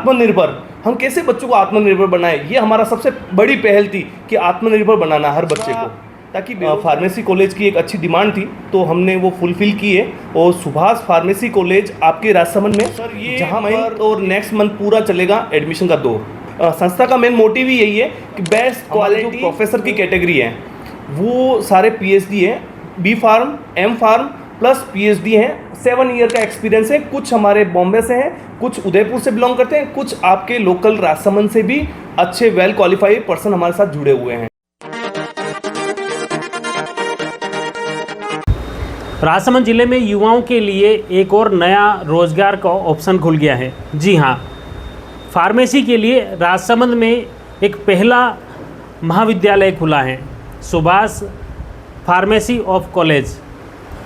आत्मनिर्भर, हम कैसे बच्चों को आत्मनिर्भर बनाएं, ये हमारा सबसे बड़ी पहल थी कि आत्मनिर्भर बनाना हर बच्चे को, ताकि फार्मेसी कॉलेज की एक अच्छी डिमांड थी तो हमने वो फुलफिल की है। और सुभाष फार्मेसी कॉलेज आपके राजसमंद में सर, ये जहाँ मंथ और नेक्स्ट मंथ पूरा चलेगा एडमिशन का दौर। संस्था का मेन मोटिव ही यही है कि बेस्ट क्वालिटी प्रोफेसर की कैटेगरी है वो सारे पीएचडी है, B pharm, M pharm plus PhD हैं, 7 ईयर का एक्सपीरियंस है। कुछ हमारे बॉम्बे से हैं, कुछ उदयपुर से बिलोंग करते हैं, कुछ आपके लोकल राजसमंद से भी अच्छे वेल क्वालिफाइड पर्सन हमारे साथ जुड़े हुए हैं। राजसमंद जिले में युवाओं के लिए एक और नया रोजगार का ऑप्शन खुल गया है। जी हाँ, फार्मेसी के लिए राजसमंद में एक पहला महाविद्यालय खुला है, सुभाष फार्मेसी ऑफ कॉलेज।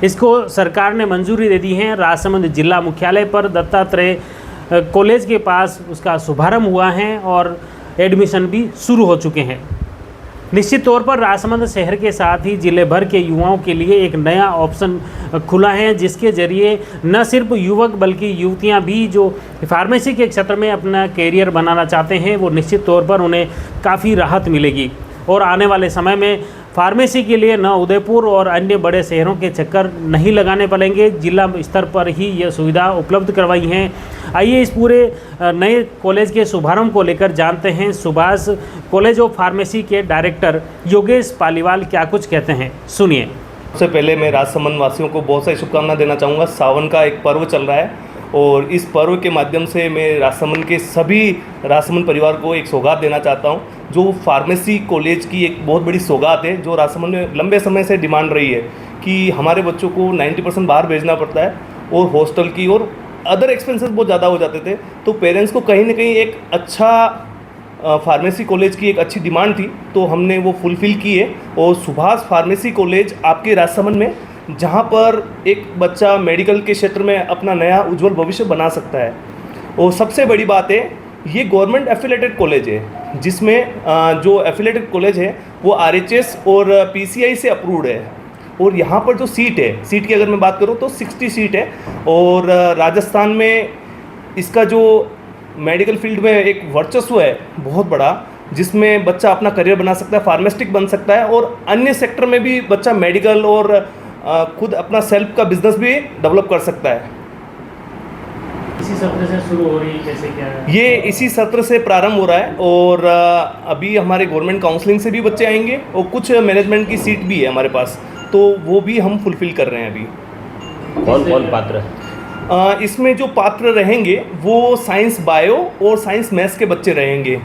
इसको सरकार ने मंजूरी दे दी है। राजसमंद जिला मुख्यालय पर दत्तात्रेय कॉलेज के पास उसका शुभारंभ हुआ है और एडमिशन भी शुरू हो चुके हैं। निश्चित तौर पर राजसमंद शहर के साथ ही जिले भर के युवाओं के लिए एक नया ऑप्शन खुला है, जिसके ज़रिए न सिर्फ युवक बल्कि युवतियां भी जो फार्मेसी के क्षेत्र में अपना कैरियर बनाना चाहते हैं वो निश्चित तौर पर उन्हें काफ़ी राहत मिलेगी। और आने वाले समय में फार्मेसी के लिए न उदयपुर और अन्य बड़े शहरों के चक्कर नहीं लगाने पड़ेंगे, जिला स्तर पर ही यह सुविधा उपलब्ध करवाई हैं। आइए इस पूरे नए कॉलेज के शुभारंभ को लेकर जानते हैं सुभाष कॉलेज ऑफ फार्मेसी के डायरेक्टर योगेश पालीवाल क्या कुछ कहते हैं, सुनिए। सबसे पहले मैं राजसमंद वासियों को बहुत सारी शुभकामनाएं देना चाहूँगा। सावन का एक पर्व चल रहा है और इस पर्व के माध्यम से मैं राजसमंद के सभी राजसमंद परिवार को एक सौगात देना चाहता हूँ, जो फार्मेसी कॉलेज की एक बहुत बड़ी सौगात है, जो राजसमंद में लंबे समय से डिमांड रही है कि हमारे बच्चों को 90% बाहर भेजना पड़ता है और हॉस्टल की और अदर एक्सपेंसेस बहुत ज़्यादा हो जाते थे, तो पेरेंट्स को कहीं ना कहीं एक अच्छा फार्मेसी कॉलेज की एक अच्छी डिमांड थी तो हमने वो फुलफ़िल की है। और सुभाष फार्मेसी कॉलेज आपके राजसमंद में, जहाँ पर एक बच्चा मेडिकल के क्षेत्र में अपना नया उज्जवल भविष्य बना सकता है। और सबसे बड़ी बात है, ये गवर्नमेंट एफिलेटेड कॉलेज है, जिसमें जो एफिलेटेड कॉलेज है वो आरएचएस और पीसीआई से अप्रूव्ड है। और यहाँ पर जो सीट है, सीट की अगर मैं बात करूँ तो 60 सीट है। और राजस्थान में इसका जो मेडिकल फील्ड में एक वर्चस्व है बहुत बड़ा, जिसमें बच्चा अपना करियर बना सकता है, फार्मास्टिक बन सकता है और अन्य सेक्टर में भी बच्चा मेडिकल और खुद अपना सेल्फ का बिजनेस भी डेवलप कर सकता है। इसी सत्र से शुरू हो रही है, कैसे क्या है? ये इसी सत्र से प्रारंभ हो रहा है और अभी हमारे गवर्नमेंट काउंसलिंग से भी बच्चे आएंगे और कुछ मैनेजमेंट की सीट भी है हमारे पास, तो वो भी हम फुलफिल कर रहे हैं अभी। कौन कौन पात्र है? इसमें जो पात्र रहेंगे वो साइंस बायो और साइंस मैथ्स के बच्चे रहेंगे।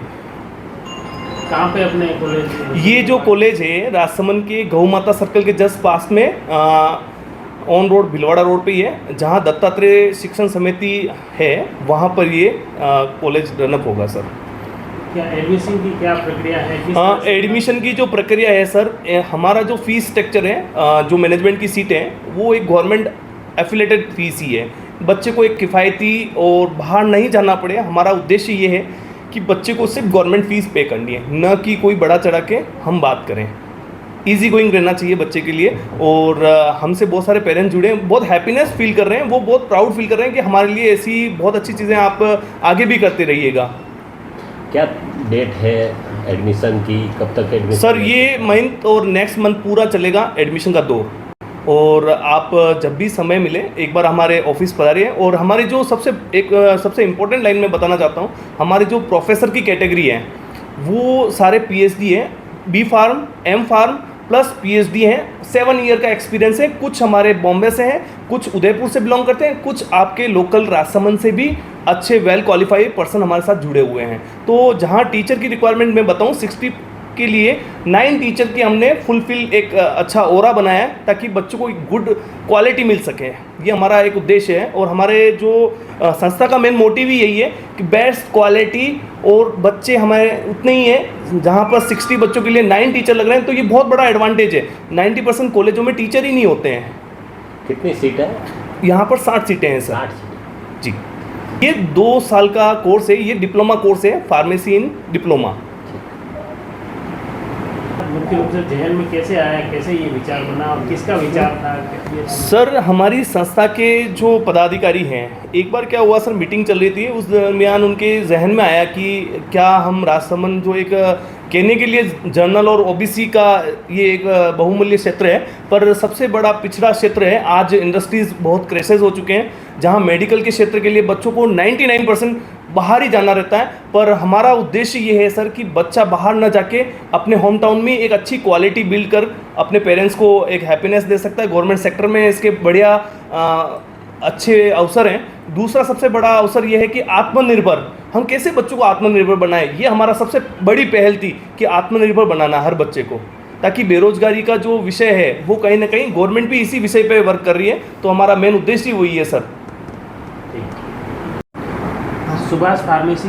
कहाँ पे अपने कॉलेज? ये जो कॉलेज है राजसमंद के गौ माता सर्कल के जस्ट पास में ऑन रोड भिलवाड़ा रोड पे ही है, जहाँ दत्तात्रेय शिक्षण समिति है, वहाँ पर ये कॉलेज रनअप होगा सर। क्या एडमिशन की क्या प्रक्रिया है? एडमिशन की जो प्रक्रिया है सर, हमारा जो फीस स्ट्रक्चर है, जो मैनेजमेंट की सीटें हैं वो एक गवर्नमेंट एफिलेटेड फीस ही है। बच्चे को एक किफ़ायती और बाहर नहीं जाना पड़े, हमारा उद्देश्य ये है कि बच्चे को सिर्फ गवर्नमेंट फ़ीस पे करनी है, न कि कोई बड़ा चढ़ा के हम बात करें। इजी गोइंग रहना चाहिए बच्चे के लिए। और हमसे बहुत सारे पेरेंट्स जुड़े हैं, बहुत हैप्पीनेस फील कर रहे हैं, वो बहुत प्राउड फील कर रहे हैं कि हमारे लिए ऐसी बहुत अच्छी चीज़ें आप आगे भी करते रहिएगा। क्या डेट है एडमिशन की, कब तक एडमिशन? सर, ये मंथ और नेक्स्ट मंथ पूरा चलेगा एडमिशन का दौर। और आप जब भी समय मिले एक बार हमारे ऑफिस पर आ रही है। और हमारी जो सबसे इम्पोर्टेंट लाइन में बताना चाहता हूँ, हमारे जो प्रोफेसर की कैटेगरी है वो सारे पीएचडी हैं, B pharm, M pharm plus PhD हैं, 7 ईयर का एक्सपीरियंस है। कुछ हमारे बॉम्बे से हैं, कुछ उदयपुर से बिलोंग करते हैं, कुछ आपके लोकल राजसमंद से भी अच्छे वेल क्वालिफाइड पर्सन हमारे साथ जुड़े हुए हैं। तो जहाँ टीचर की रिक्वायरमेंट मैं बताऊँ 60 के लिए 9 टीचर की हमने फुलफिल एक अच्छा ओरा बनाया है, ताकि बच्चों को गुड क्वालिटी मिल सके। ये हमारा एक उद्देश्य है। और हमारे जो संस्था का मेन मोटिव ही यही है कि बेस्ट क्वालिटी, और बच्चे हमारे उतने ही हैं, जहाँ पर 60 बच्चों के लिए 9 टीचर लग रहे हैं, तो ये बहुत बड़ा एडवांटेज है। 90% कॉलेजों में टीचर ही नहीं होते हैं। कितनी सीट है यहाँ पर? 60 सीटें हैं सर। 60 जी। ये 2 साल का कोर्स है, ये डिप्लोमा कोर्स है, फार्मेसी इन डिप्लोमा। मुख्य रूप से जहन में कैसे आया, कैसे ये विचार बना और किसका विचार था? सर हमारी संस्था के जो पदाधिकारी हैं, एक बार क्या हुआ सर, मीटिंग चल रही थी, उस दरमियान उनके जहन में आया कि क्या हम राजसमंद जो एक कहने के लिए जनरल और ओबीसी का ये एक बहुमूल्य क्षेत्र है, पर सबसे बड़ा पिछड़ा क्षेत्र है। आज इंडस्ट्रीज़ बहुत क्रेसेस हो चुके हैं, जहां मेडिकल के क्षेत्र के लिए बच्चों को 99% बाहर ही जाना रहता है। पर हमारा उद्देश्य ये है सर कि बच्चा बाहर न जाके अपने होम टाउन में एक अच्छी क्वालिटी बिल्ड कर अपने पेरेंट्स को एक हैप्पीनेस दे सकता है। गवर्नमेंट सेक्टर में इसके बढ़िया अच्छे अवसर हैं। दूसरा सबसे बड़ा अवसर ये है कि आत्मनिर्भर, हम कैसे बच्चों को आत्मनिर्भर बनाएं, ये हमारा सबसे बड़ी पहल थी कि आत्मनिर्भर बनाना हर बच्चे को, ताकि बेरोजगारी का जो विषय है वो कहीं ना कहीं गवर्नमेंट भी इसी विषय पे वर्क कर रही है। तो हमारा मेन उद्देश्य ही वही है सर। सुभाष फार्मेसी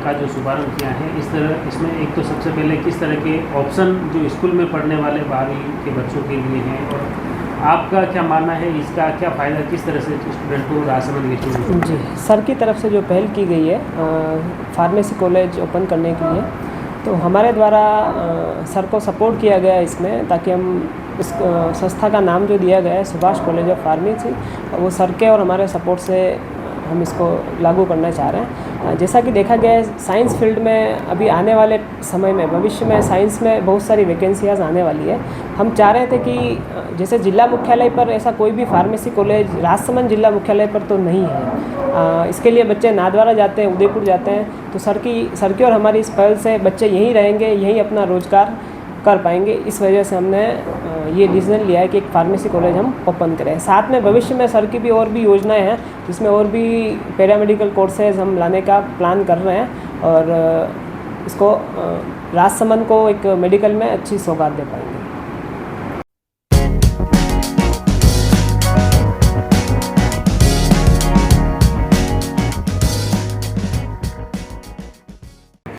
का जो शुभारंभ किया है, इस तरह इसमें एक तो सबसे पहले किस तरह के ऑप्शन जो स्कूल में पढ़ने वाले 12वीं के बच्चों के लिए हैं, और आपका क्या मानना है, इसका क्या फ़ायदा किस तरह से स्टूडेंट को राजसमंद लेके? जी, सर की तरफ से जो पहल की गई है फार्मेसी कॉलेज ओपन करने के लिए, तो हमारे द्वारा सर को सपोर्ट किया गया इसमें, ताकि हम इस संस्था का नाम जो दिया गया है सुभाष कॉलेज ऑफ फार्मेसी, वो सर के और हमारे सपोर्ट से हम इसको लागू करना चाह रहे हैं। जैसा कि देखा गया है साइंस फील्ड में अभी आने वाले समय में, भविष्य में साइंस में बहुत सारी वैकेंसियाँ आने वाली है। हम चाह रहे थे कि जैसे जिला मुख्यालय पर ऐसा कोई भी फार्मेसी कॉलेज राजसमंद जिला मुख्यालय पर तो नहीं है, इसके लिए बच्चे नाथद्वारा जाते हैं, उदयपुर जाते हैं, तो सर की और हमारी इस पहल से बच्चे यहीं रहेंगे, यहीं अपना रोजगार कर पाएंगे। इस वजह से हमने ये डिसीजन लिया है कि एक फार्मेसी कॉलेज हम ओपन करें। साथ में भविष्य में सर की भी और भी योजनाएं हैं, जिसमें और भी पैरामेडिकल कोर्सेज हम लाने का प्लान कर रहे हैं, और इसको राजसमंद को एक मेडिकल में अच्छी सौगात दे पाएंगे।